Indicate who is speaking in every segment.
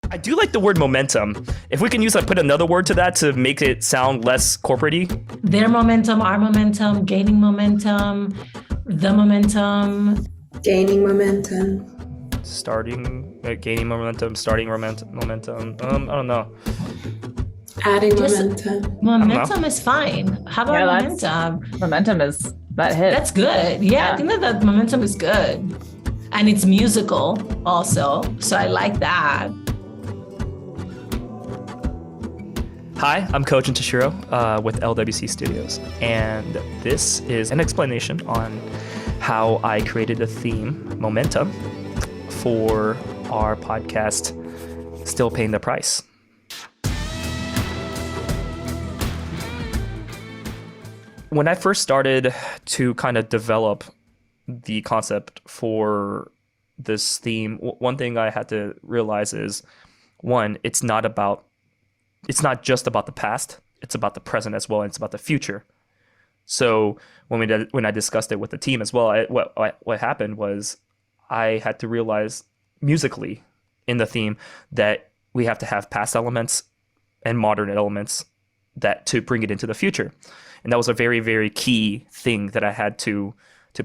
Speaker 1: I do like the word momentum. If we can put another word to that to make it sound less corporate-y.
Speaker 2: Their momentum, our momentum, gaining momentum, the momentum.
Speaker 3: Gaining momentum.
Speaker 1: Gaining momentum, starting momentum. I don't know.
Speaker 3: Adding momentum.
Speaker 2: Momentum is fine. How about momentum?
Speaker 4: Momentum is that hit.
Speaker 2: That's good. Yeah, I think that momentum is good. And it's musical also. So I like that.
Speaker 1: Hi, I'm Kojin Tashiro with LWC Studios, and this is an explanation on how I created a theme, Momentum, for our podcast, Still Paying the Price. When I first started to kind of develop the concept for this theme, one thing I had to realize is, one, it's not just about the past, it's about the present as well, and it's about the future. So when I discussed it with the team as well, what happened was I had to realize musically in the theme that we have to have past elements and modern elements to bring it into the future. And that was a very, very key thing that I had to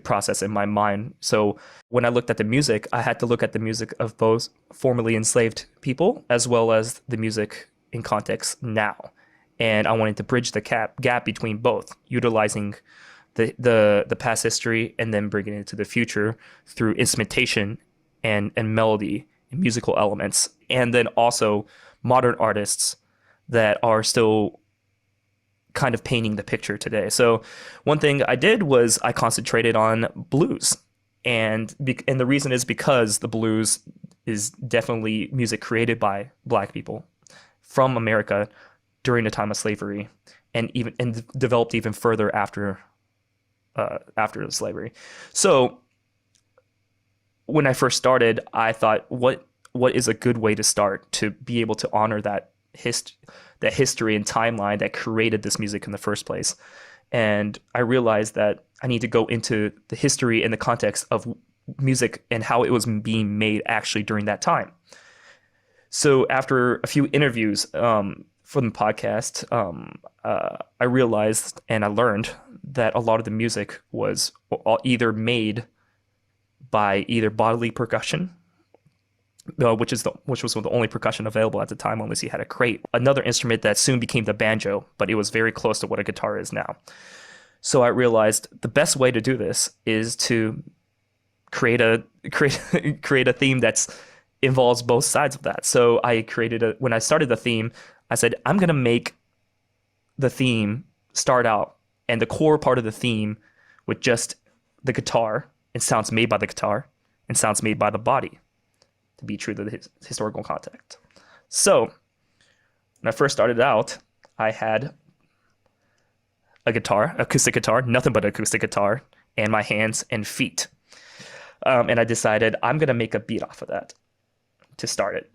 Speaker 1: process in my mind. So when I looked at the music, I had to look at the music of both formerly enslaved people as well as the music in context now. And I wanted to bridge the gap between both, utilizing the past history and then bringing it into the future through instrumentation and melody and musical elements. And then also modern artists that are still kind of painting the picture today. So one thing I did was I concentrated on blues. And the reason is because the blues is definitely music created by Black people from America during the time of slavery, and developed even further after the slavery. So when I first started, I thought, what is a good way to start to be able to honor that history and timeline that created this music in the first place? And I realized that I need to go into the history and the context of music and how it was being made actually during that time. So after a few interviews from the podcast, I realized and I learned that a lot of the music was either made by either bodily percussion, which was the only percussion available at the time, unless you had a crate. Another instrument that soon became the banjo, but it was very close to what a guitar is now. So I realized the best way to do this is to create a theme that's involves both sides of that. So I when I started the theme, I said, I'm going to make the theme start out and the core part of the theme with just the guitar and sounds made by the guitar and sounds made by the body, to be true to the historical context. So when I first started out, I had a guitar, acoustic guitar, nothing but acoustic guitar, and my hands and feet. And I decided I'm going to make a beat off of that to start it.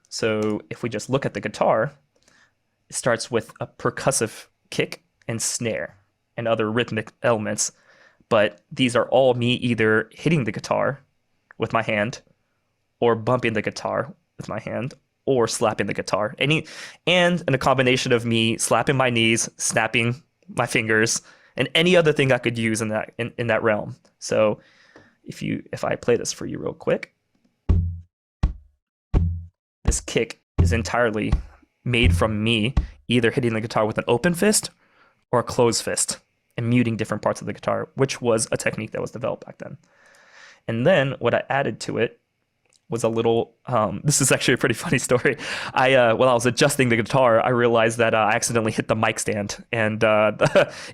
Speaker 1: So if we just look at the guitar, it starts with a percussive kick and snare and other rhythmic elements. But these are all me either hitting the guitar with my hand or bumping the guitar with my hand or slapping the guitar. And a combination of me slapping my knees, snapping my fingers, and any other thing I could use in that realm. So if I play this for you real quick, this kick is entirely made from me either hitting the guitar with an open fist or a closed fist and muting different parts of the guitar, which was a technique that was developed back then. And then what I added to it was a little, this is actually a pretty funny story. While I was adjusting the guitar, I realized that I accidentally hit the mic stand and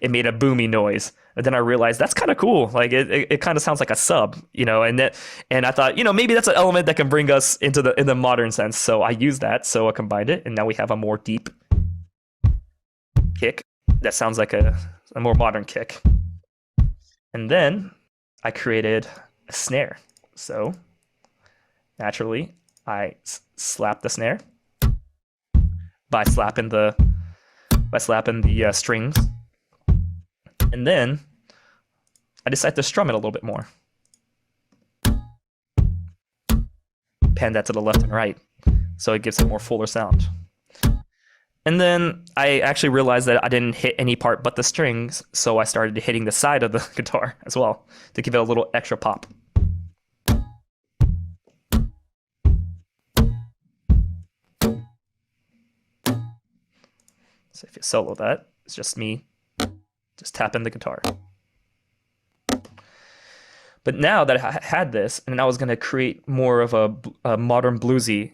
Speaker 1: it made a boomy noise. And then I realized that's kind of cool. Like it kind of sounds like a sub, and I thought, maybe that's an element that can bring us in the modern sense. So I used that. So I combined it, and now we have a more deep kick that sounds like a more modern kick. And then I created a snare. So naturally, I slap the snare by slapping the strings, and then I decide to strum it a little bit more. pan that to the left and right, so it gives a more fuller sound. And then I actually realized that I didn't hit any part but the strings, so I started hitting the side of the guitar as well to give it a little extra pop. So if you solo that, it's just me just tapping the guitar. But now that I had this, and I was going to create more of a modern bluesy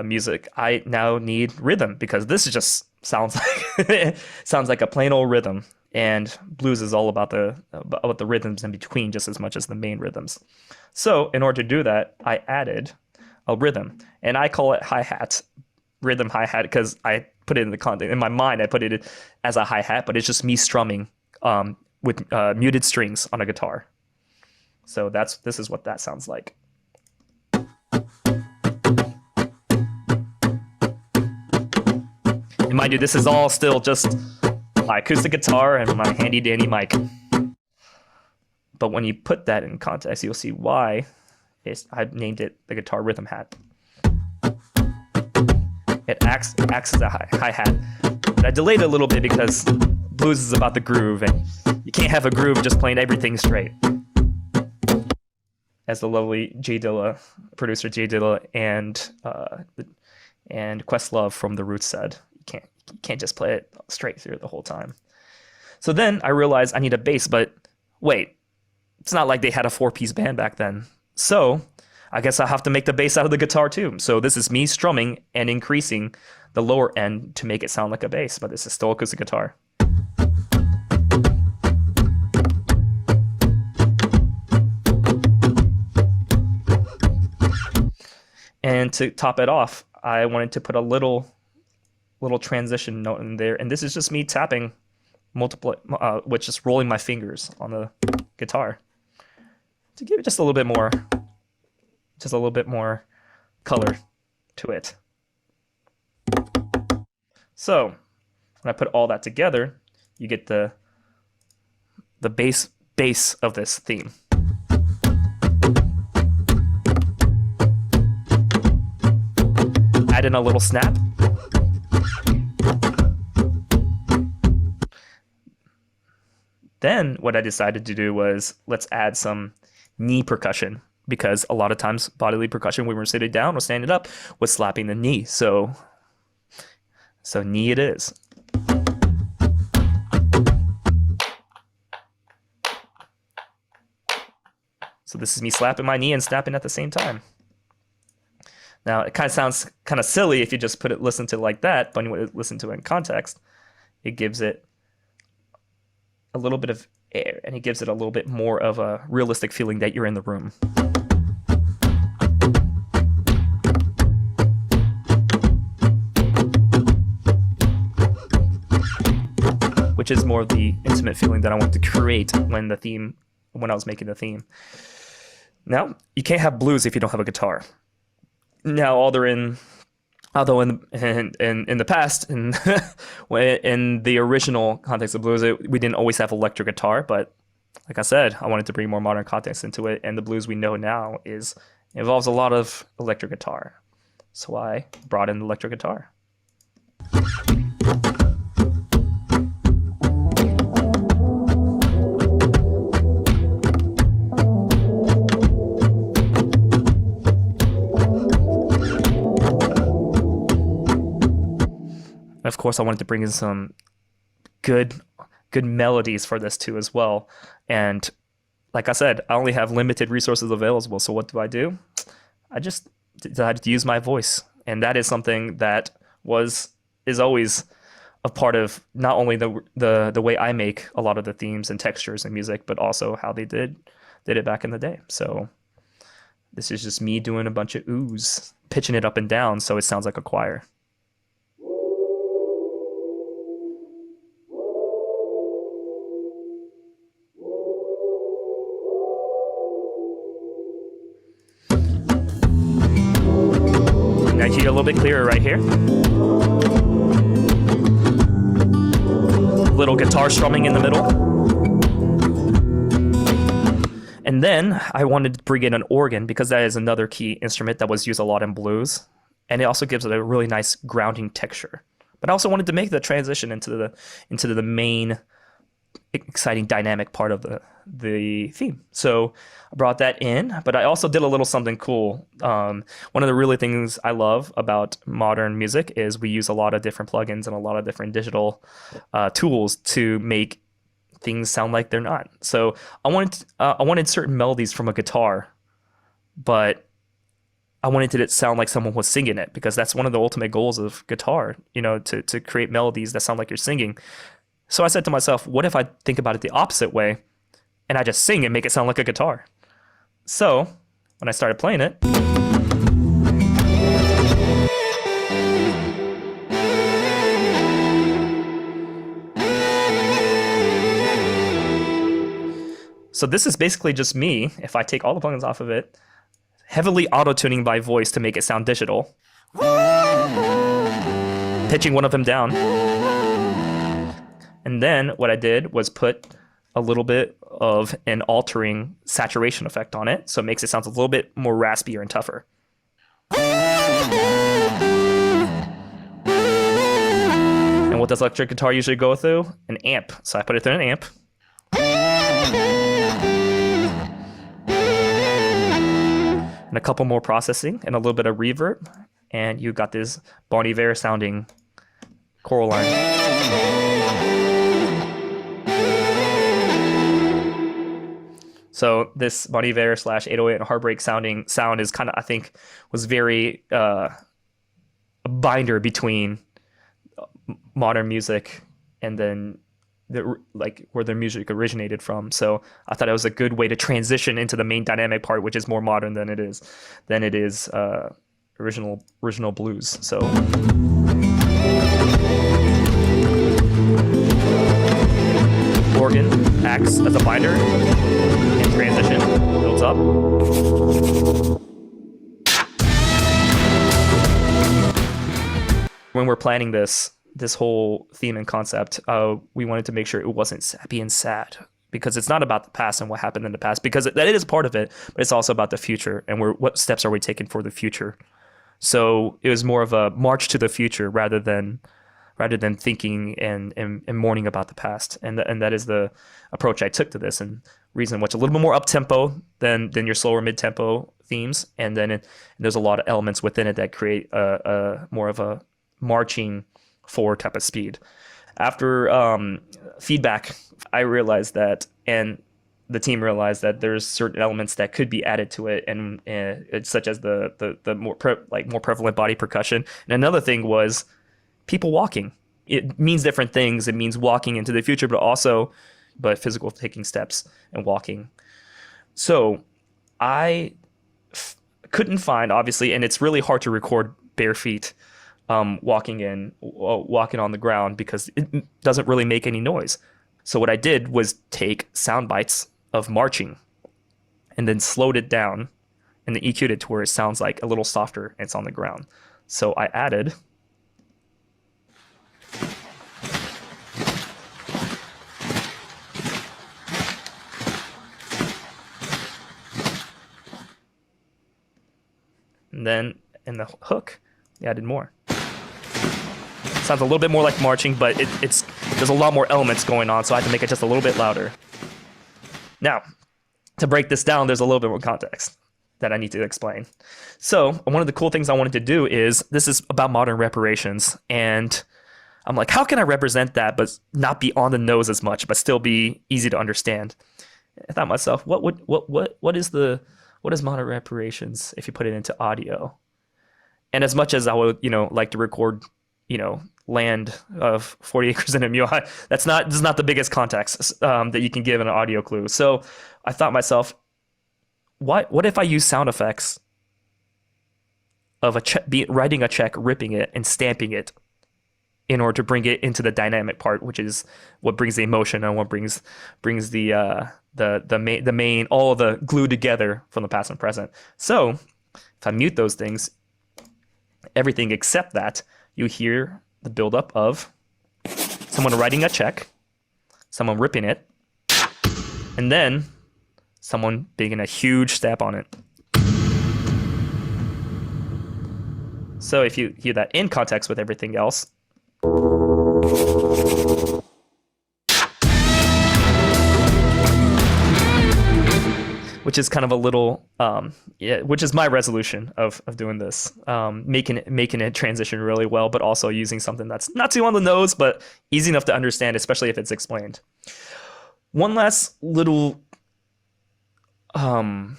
Speaker 1: music, I now need rhythm, because this just sounds like sounds like a plain old rhythm, and blues is all about the rhythms in between just as much as the main rhythms. So in order to do that, I added a rhythm, and I call it hi-hat, rhythm hi-hat, because I put it in the context. In my mind, I put it as a hi-hat, but it's just me strumming with muted strings on a guitar. So this is what that sounds like. And mind you, this is all still just my acoustic guitar and my handy dandy mic. But when you put that in context, you'll see why I've named it the guitar rhythm hat. It acts as a hi-hat. But I delayed it a little bit because blues is about the groove, and you can't have a groove just playing everything straight. As the lovely producer Jay Dilla and Questlove from The Roots said, you can't just play it straight through the whole time. So then I realized I need a bass, but wait, it's not like they had a 4-piece band back then. So I guess I have to make the bass out of the guitar too. So this is me strumming and increasing the lower end to make it sound like a bass, but this is still acoustic guitar. And to top it off, I wanted to put a little transition note in there, and this is just me tapping with just rolling my fingers on the guitar to give it just a little bit more color to it. So when I put all that together, you get the bass of this theme. Add in a little snap. Then what I decided to do was let's add some knee percussion, because a lot of times bodily percussion when we're sitting down or standing up was slapping the knee. So knee it is. So this is me slapping my knee and snapping at the same time. Now, it kind of sounds kind of silly if you just listen to it like that, but when you listen to it in context, it gives it a little bit of air, and it gives it a little bit more of a realistic feeling that you're in the room. Which is more of the intimate feeling that I want to create when I was making the theme. Now, you can't have blues if you don't have a guitar. Now, although in the past, in the original context of blues, we didn't always have electric guitar, but like I said, I wanted to bring more modern context into it, and the blues we know now involves a lot of electric guitar. So I brought in electric guitar. Of course, I wanted to bring in some good melodies for this too as well. And like I said, I only have limited resources available. So what do? I just decided to use my voice. And that is something that is always a part of not only the way I make a lot of the themes and textures and music, but also how they did it back in the day. So this is just me doing a bunch of oohs, pitching it up and down so it sounds like a choir. I hear a little bit clearer right here. Little guitar strumming in the middle. And then I wanted to bring in an organ because that is another key instrument that was used a lot in blues. And it also gives it a really nice grounding texture. But I also wanted to make the transition into the main exciting dynamic part of the theme. So I brought that in, but I also did a little something cool. One of the really things I love about modern music is we use a lot of different plugins and a lot of different digital tools to make things sound like they're not. So I wanted certain melodies from a guitar, but I wanted it to sound like someone was singing it, because that's one of the ultimate goals of guitar, to create melodies that sound like you're singing. So I said to myself, what if I think about it the opposite way and I just sing and make it sound like a guitar? So when I started playing it, so this is basically just me, if I take all the plugins off of it, heavily auto-tuning my voice to make it sound digital, pitching one of them down. And then what I did was put a little bit of an altering saturation effect on it, so it makes it sound a little bit more raspier and tougher. And what does electric guitar usually go through? An amp. So I put it through an amp. And a couple more processing and a little bit of reverb, and you got this Bon Iver sounding choral line. So this Bon Iver / 808 and Heartbreak sound is kind of, I think, was very a binder between modern music and then where their music originated from. So I thought it was a good way to transition into the main dynamic part, which is more modern than it is original blues. So organ acts as a binder in transition, builds up. When we're planning this whole theme and concept, we wanted to make sure it wasn't sappy and sad, because it's not about the past and what happened in the past, because that is part of it, but it's also about the future and what steps are we taking for the future. So it was more of a march to the future rather than thinking and mourning about the past. And that is the approach I took to this, and reason what's a little bit more up-tempo than your slower mid-tempo themes. And then there's a lot of elements within it that create a more of a marching forward type of speed. After feedback, I realized that, and the team realized that there's certain elements that could be added to it, and such as the more prevalent body percussion. And another thing was people walking. It means different things. It means walking into the future, but physical taking steps and walking. So I couldn't find, obviously, and it's really hard to record bare feet walking on the ground, because it doesn't really make any noise. So what I did was take sound bites of marching and then slowed it down and then EQ'd it to where it sounds like a little softer and it's on the ground. So I added and then in the hook, I added more. Sounds a little bit more like marching, but there's a lot more elements going on, so I had to make it just a little bit louder. Now, to break this down, there's a little bit more context that I need to explain. So one of the cool things I wanted to do is, this is about modern reparations, and I'm like, how can I represent that but not be on the nose as much, but still be easy to understand? I thought to myself, what is modern reparations if you put it into audio? And as much as I would, like to record, land of 40 acres and a mule, this is not the biggest context that you can give an audio clue. So I thought to myself, what if I use sound effects of writing a check, ripping it, and stamping it in order to bring it into the dynamic part, which is what brings the emotion and what brings the main, all of the glue together from the past and present. So if I mute those things, everything except that, you hear the buildup of someone writing a check, someone ripping it, and then someone making a huge step on it. So if you hear that in context with everything else, which is kind of a little, which is my resolution of doing this, making it transition really well, but also using something that's not too on the nose, but easy enough to understand, especially if it's explained. One last little thing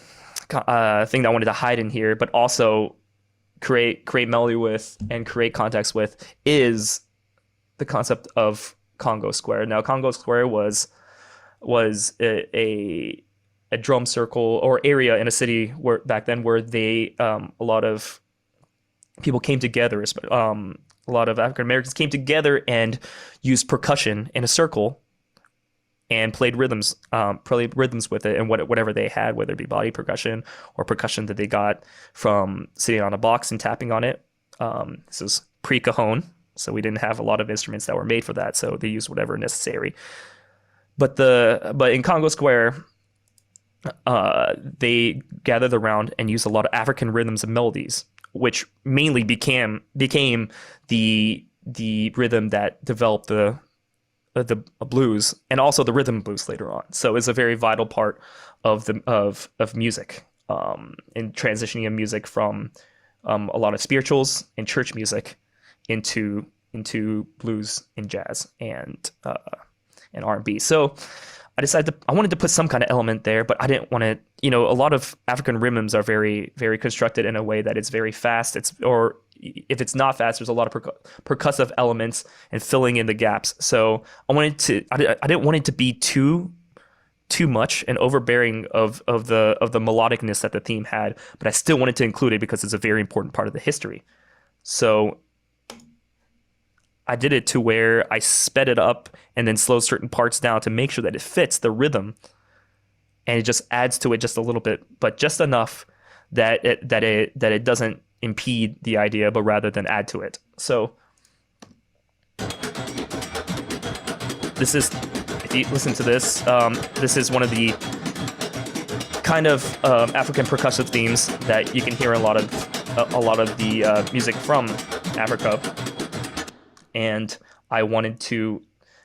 Speaker 1: that I wanted to hide in here, but also create melody with and create context with, is the concept of Congo Square. Now, Congo Square was a drum circle or area in a city where back then where they a lot of people came together, a lot of African Americans came together and used percussion in a circle and played rhythms with it, and whatever they had, whether it be body percussion or percussion that they got from sitting on a box and tapping on it. This is pre-cajon, so we didn't have a lot of instruments that were made for that, so they used whatever necessary. But in Congo Square, they gathered around and used a lot of African rhythms and melodies, which mainly became the rhythm that developed the blues and also the rhythm blues later on. So it's a very vital part of music, in transitioning of music from a lot of spirituals and church music into blues and jazz and R&B. So I wanted to put some kind of element there, but I didn't want to, a lot of African rhythms are very, very constructed in a way that it's very fast. Or if it's not fast, there's a lot of percussive elements and filling in the gaps. So I didn't want it to be too much and overbearing of the melodicness that the theme had, but I still wanted to include it because it's a very important part of the history. So I did it to where I sped it up and then slowed certain parts down to make sure that it fits the rhythm, and it just adds to it just a little bit, but just enough that it doesn't impede the idea, but rather than add to it. So this is, if you listen to this, this is one of the kind of African percussive themes that you can hear in a lot of the music from Africa. And I wanted to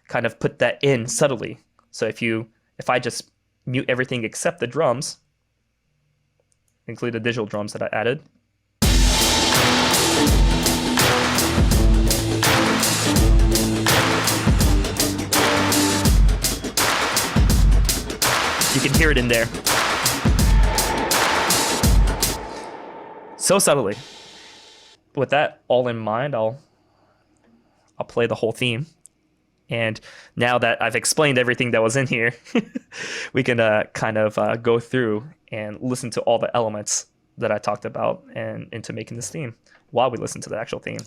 Speaker 1: kind of put that in subtly. So if I just mute everything except the drums, include the digital drums that I added, you can hear it in there. So subtly. With that all in mind, I'll play the whole theme. And now that I've explained everything that was in here, we can kind of go through and listen to all the elements that I talked about and into making this theme while we listen to the actual theme.